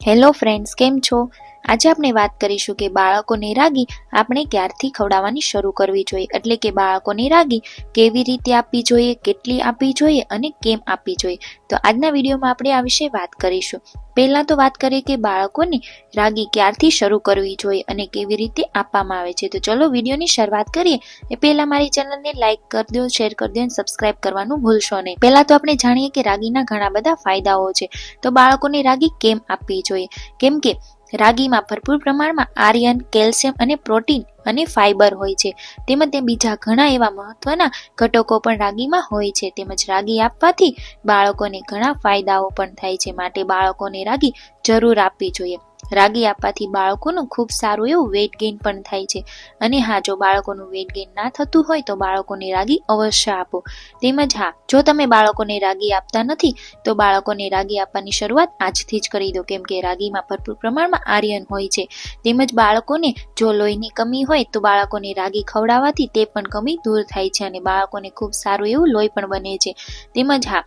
Hello friends, કેમ છો? આજે આપણે વાત કરીશું કે બાળકોને રાગી આપણે ક્યારથી ખવડાવવાની શરૂ કરવી જોઈએ, એટલે કે બાળકોને રાગી કેવી રીતે આપવી જોઈએ, કેટલી આપવી જોઈએ અને કેમ આપવી જોઈએ. તો આજના વિડીયોમાં આપણે આ વિશે વાત કરીશું. પહેલા તો વાત કરીએ કે બાળકોને રાગી ક્યારથી શરૂ કરવી જોઈએ અને કેવી રીતે આપવામાં આવે છે. તો ચલો વિડીયોની શરૂઆત કરીએ. એ પહેલા મારી ચેનલને લાઈક કરી દો, શેર કરી દો અને સબસ્ક્રાઇબ કરવાનું ભૂલશો નહીં. પહેલા તો આપણે જાણીએ કે રાગીના ઘણા બધા ફાયદાઓ છે. તો બાળકોને રાગી કેમ આપવી જોઈએ? કેમ કે રાગીમાં ભરપૂર પ્રમાણમાં આયર્ન, કેલ્શિયમ અને પ્રોટીન અને ફાઇબર હોય છે. તેમજ બીજા ઘણા એવા મહત્વના ઘટકો પણ રાગીમાં હોય છે. તેમજ રાગી આપવાથી બાળકોને ઘણા ફાયદાઓ પણ થાય છે. માટે બાળકોને રાગી જરૂર આપવી જોઈએ. રાગી આપવાથી બાળકોનું ખૂબ સારું એવું વેઇટ ગેઇન પણ થાય છે. અને હા, જો બાળકોનું વેઇટ ગેઇન ના થતું હોય તો બાળકોને રાગી અવશ્ય આપો. તેમજ હા, જો તમે બાળકોને રાગી આપતા નથી તો બાળકોને રાગી આપવાની શરૂઆત આજથી જ કરી દો. કેમ કે રાગીમાં ભરપૂર પ્રમાણમાં આયર્ન હોય છે. તેમજ બાળકોને જો લોહીની કમી હોય તો બાળકોને રાગી ખવડાવવાથી તે પણ કમી દૂર થાય છે અને બાળકોને ખૂબ સારું એવું લોહી પણ બને છે. તેમજ હા,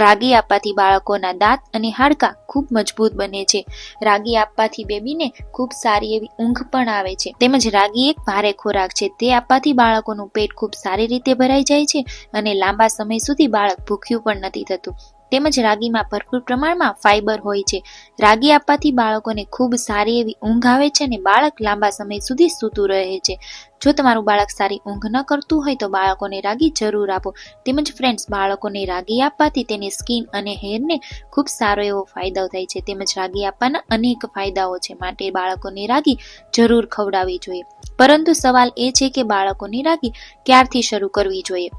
રાગી આપવાથી બાળકોના દાંત અને હાડકાં ખૂબ મજબૂત બને છે. રાગી આપવાથી બેબીને ખૂબ સારી એવી ઊંઘ પણ આવે છે. તેમજ રાગી એક ભારે ખોરાક છે. તે આપવાથી બાળકોનું પેટ ખૂબ સારી રીતે ભરાઈ જાય છે અને લાંબા સમય સુધી બાળક ભૂખ્યું પણ નથી થતું. તેમજ રાગીમાં ભરપૂર પ્રમાણમાં ફાઇબર હોય છે. રાગી આપવાથી બાળકોને ખૂબ સારી એવી ઊંઘ આવે છે અને બાળક લાંબા સમય સુધી સૂતું રહે છે. જો તમારું બાળક સારી ઊંઘ ન કરતું હોય તો બાળકોને રાગી જરૂર આપો. તેમજ ફ્રેન્ડ્સ, બાળકોને રાગી આપવાથી તેની સ્કિન અને હેરને ખૂબ સારો એવો ફાયદો થાય છે. તેમજ રાગી આપવાના અનેક ફાયદાઓ છે. માટે બાળકોને રાગી જરૂર ખવડાવવી જોઈએ. પરંતુ સવાલ એ છે કે બાળકોને રાગી ક્યારથી શરૂ કરવી જોઈએ?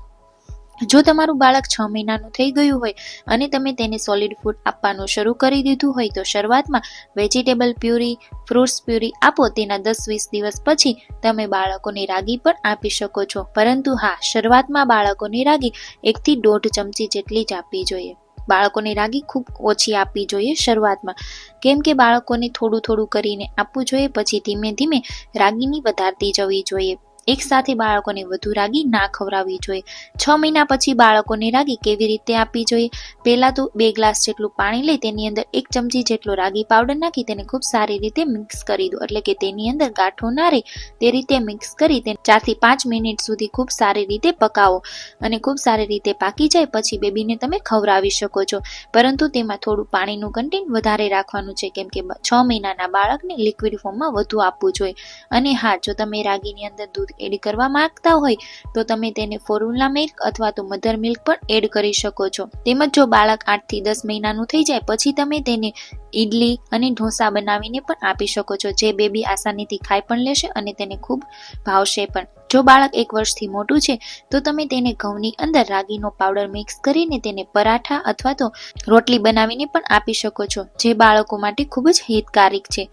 જો તમારું બાળક 6 મહિનાનું થઈ ગયું હોય અને તમે તેને સોલિડ ફૂડ આપવાનું શરૂ કરી દીધું હોય તો શરૂઆતમાં વેજીટેબલ પ્યુરી, ફ્રૂટ્સ પ્યુરી આપો. તેના 10-20 દિવસ પછી તમે બાળકોને રાગી પણ આપી શકો છો. પરંતુ હા, શરૂઆતમાં બાળકોને રાગી 1 થી 1.5 ચમચી જેટલી જ આપવી જોઈએ. બાળકોને રાગી ખૂબ ઓછી આપવી જોઈએ શરૂઆતમાં. કેમ કે બાળકોને થોડું થોડું કરીને આપવું જોઈએ, પછી ધીમે ધીમે રાગીની વધારતી જવી જોઈએ. એક સાથે બાળકોને વધુ રાગી ના ખવડાવવી જોઈએ. 6 મહિના પછી બાળકોને રાગી કેવી રીતે આપવી જોઈએ? પહેલા તો 2 ગ્લાસ જેટલું પાણી લઈ તેની અંદર 1 ચમચી જેટલો રાગી પાવડર નાખી તેને ખૂબ સારી રીતે મિક્સ કરી દો. એટલે કે તેની અંદર ગાંઠો ના રહે તે રીતે મિક્સ કરી તેને 4 થી 5 મિનિટ સુધી ખૂબ સારી રીતે પકાવો અને ખૂબ સારી રીતે પાકી જાય પછી બેબીને તમે ખવડાવી શકો છો. પરંતુ તેમાં થોડું પાણીનું કન્ટેન્ટ વધારે રાખવાનું છે. કેમ કે 6 મહિનાના બાળકને લિક્વિડ ફોર્મમાં વધુ આપવું જોઈએ. અને હા, જો તમે રાગીની અંદર દૂધ એડ કરવા માંગતા હોય તો તમે તેને ફોર્મ્યુલા મિલ્ક અથવા તો મધર મિલ્ક પણ એડ કરી શકો છો. તેમજ જો બાળક 8 થી 10 મહિનાનું થઈ જાય પછી તમે તેને ઈડલી અને ઢોસા બનાવીને પણ આપી શકો છો, જે બેબી આસાનીથી ખાઈ પણ લેશે અને તેને ખૂબ ભાવશે પણ. જો બાળક 1 વર્ષથી મોટું છે તો તમે તેને ઘઉંની અંદર રાગીનો પાવડર મિક્સ કરીને તેને પરાઠા અથવા તો રોટલી બનાવીને પણ આપી શકો છો, જે બાળકો માટે ખૂબ જ હિતકારક છે.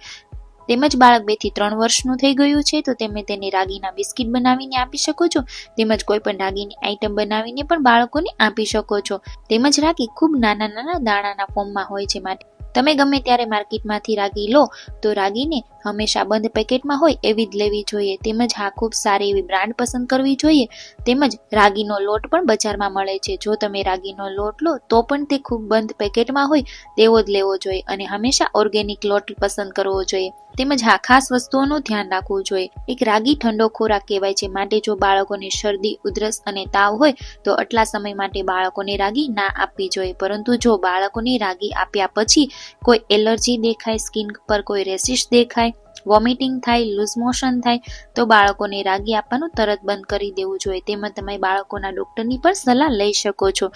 તેમજ બાળક 2 થી 3 વર્ષનું થઈ ગયું છે તો તમે તેને રાગીના બિસ્કિટ બનાવીને આપી શકો છો. તેમજ કોઈ પણ રાગીની આઈટમ બનાવીને પણ બાળકોને આપી શકો છો. તેમજ રાગી ખૂબ નાના નાના દાણાના ફોર્મમાં હોય છે. માટે તમે ગમે ત્યારે માર્કેટમાંથી રાગી લો તો રાગીને હંમેશા બંધ પેકેટમાં હોય એવી જ લેવી જોઈએ. તેમજ હા, ખૂબ સારી એવી બ્રાન્ડ પસંદ કરવી જોઈએ. તેમજ રાગીનો લોટ પણ બજારમાં મળે છે. જો તમે રાગીનો લોટ લો તો પણ તે ખૂબ બંધ પેકેટમાં હોય તેવો જ લેવો જોઈએ અને હંમેશા ઓર્ગેનિક લોટ પસંદ કરવો જોઈએ. તેમજ હા, ખાસ વસ્તુઓનું ધ્યાન રાખવું જોઈએ. એક રાગી ઠંડો ખોરાક કહેવાય છે. માટે જો બાળકોને શરદી, ઉધરસ અને તાવ હોય તો આટલા સમય માટે બાળકોને રાગી ના આપવી જોઈએ. પરંતુ જો બાળકોને રાગી આપ્યા પછી કોઈ એલર્જી દેખાય, સ્કિન પર કોઈ રેશિશ દેખાય, વોમિટિંગ થાય, લૂઝ મોશન થાય તો બાળકોને રાગી આપવાનું તરત બંધ કરી દેવું જોઈએ. તેમજ તમે બાળકોના ડોક્ટરની પણ સલાહ લઈ શકો છો.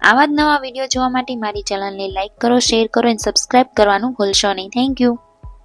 આવા જ નવા વિડીયો જોવા માટે મારી ચેનલને લાઈક કરો, શેર કરો અને સબસ્ક્રાઇબ કરવાનું ભૂલશો નહીં. Thank you.